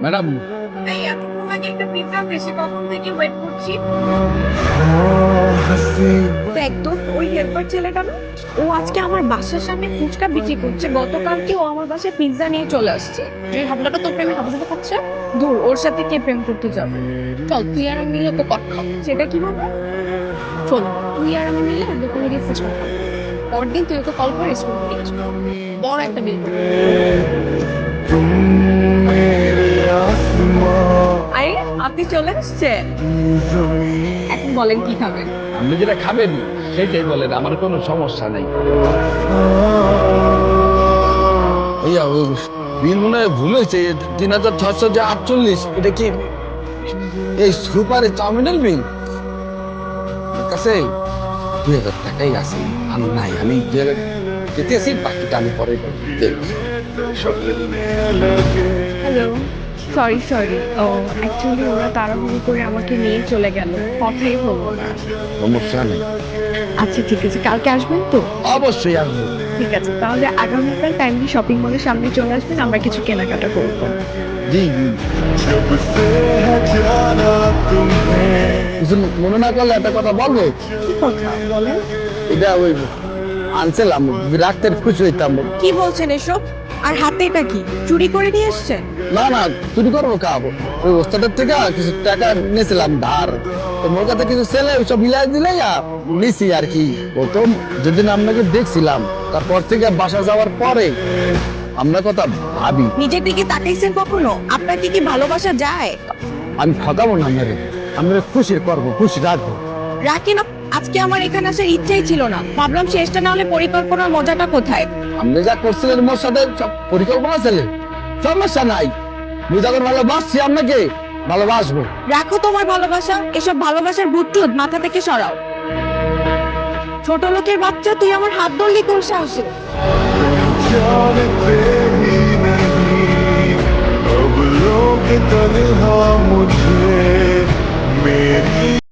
Madam এই এতক্ষণ আগে একটা পিৎজা এসে কখন থেকে ওয়েট করছি। দেখ তো ওই হেল্পার ছেলেটা না, ও আজকে আমার বাসার সামনে ফুচকা বিক্রি করছে। গতকালকে ও আমার বাসায় পিৎজা নিয়ে চলে আসছে। যে হাবলাটা তোর প্রেমে হাবুডুবু খাচ্ছে, দূর ওর সাথে কে প্রেম করতে যাবে। চল তুই আর আমি মিলে তো কট খাও। সেটা কিভাবে? শোন, তুই আর আমি মিলে দোকানে গিয়ে ফুচকা খাবো। পরদিন তুই ওকে কল করে স্কুল থেকে আসবি। বড় একটা বিল করবি। আরে আপনি চলে আসছেন, এখন বলেন কি খাবেন? আপনি যেটা খাবেন সেটাই বলেন, আমার কোনো সমস্যা নেই। ভাইয়া ও বিল মনে হয় ভুল হয়েছে, ৩,৬৪৮। এটা কি এই সুপারে চাউমিনের বিল? আমার কাছে ২,০০০ টাকাই আছে, আর নাই। আমি যেতেছি, বাকিটা আমি পরে দেখবো। হ্যালো, সরি ও অ্যাকচুয়ালি ওরা তাড়াহুড়ো করে আমাকে নিয়ে চলে গেল, কথাই হলো না। সমস্যা নেই, আচ্ছা ঠিক আছে, কালকে আসবেন তো? অবশ্যই আসবো। ঠিক আছে, তাহলে আগামীকাল টাইমলি শপিং মলের সামনে চলে আসবেন, আমরা কিছু কেনাকাটা করবো। জি জি। কিছু মনে না করলে একটা কথা বলবো। কি কথা বলেন? এটা ওই আনছিলাম, রাখতে খুশি হইতাম। কি বলছেন এসব? আর হাতে এটা কি, চুরি করে নিয়ে এসছেন? না না, চুরি করবো খাবো। ওই ওস্তাদের থেকে কিছু টাকা নিয়েছিলাম ধার, তো মোর কাছে কিছু ছেলে ওইসব মিলাই দিলে নিছি আর কি। প্রথম যেদিন আপনাকে দেখছিলাম, তারপর থেকে বাসা যাওয়ার পরে আপনার কথা ভাবি। নিজের দিকে তাকাইছেন কখনো? আপনাকে কি ভালোবাসা যায়? আমি ঠকাবো না আপনারে, আপনারে খুশি করবো, খুশি রাখবো। রাখেন, আজকে আমার এখানে আসার ইচ্ছাই ছিল না, ভাবলাম শেষটা না হলে পরিকল্পনার মজাটা কোথায়। আপনি যা করছিলেন মোর সাথে সব পরিকল্পনা ছিল, সমস্যা নাই। আমি যখন ভালোবাসছি আপনাকে, ভালোবাসবো। রাখো তোমার ভালোবাসা, এসব ভালোবাসার ভূত মাথা থেকে সরাও। ছোট লোকের বাচ্চা, তুই আমার হাত ধরলি কোন সাহসে? जानते ही नहीं अब लोग तन्हा मुझे